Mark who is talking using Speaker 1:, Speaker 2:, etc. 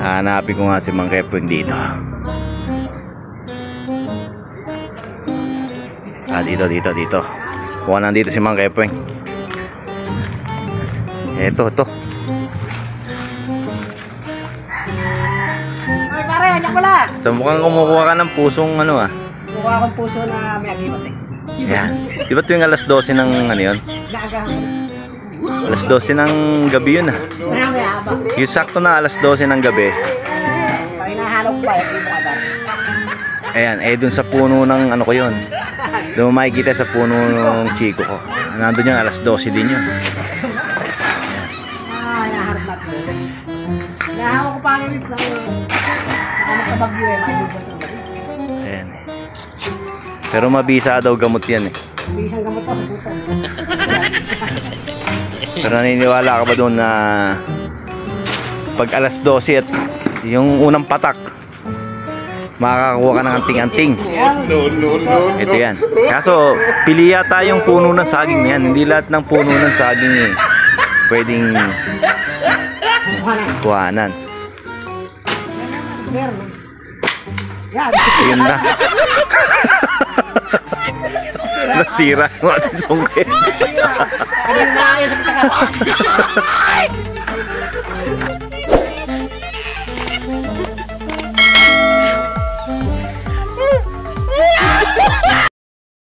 Speaker 1: Hanapin ko nga si Mang Kepweng dito. Dito. Kuha nandito si Mang Kepweng. Ito.
Speaker 2: Ay pare, anyak pala.
Speaker 1: Ito mukhang kumukuha ka ng pusong ano ah.
Speaker 2: Mukha akong puso na may agibat eh.
Speaker 1: Yan. Di ba tuwing alas 12 ng ano yun?
Speaker 2: Gaagahan.
Speaker 1: Alas 12 ng gabi yun ah.
Speaker 2: May haba.
Speaker 1: Yung sakto na alas 12 ng gabi.
Speaker 2: Pag hinahanap ko ba, ito yung agad.
Speaker 1: Ayan, dun sa puno ng ano ko yun. Doon makikita sa puno ng chiko ko. Nandun yun, alas 12 din yun.
Speaker 2: Hinaharap natin. Hinahawa ko pa rin na magkabagyo eh, maayuban ng gabi.
Speaker 1: Ayan eh. Pero mabisa daw gamot yan eh.
Speaker 2: Bisang gamot pa sa putan.
Speaker 1: Pero naniniwala ka ba doon na pag alas 12 at yung unang patak, makakakuha ka ng anting-anting? Ito yan. Kaso pili yata yung puno ng saging yan. Hindi lahat ng puno ng saging eh pwedeng kuhanan.
Speaker 2: Yan.
Speaker 1: Yun na. Nasira yung ating sungkit.
Speaker 2: Ano yung nakakaya sa kita ka?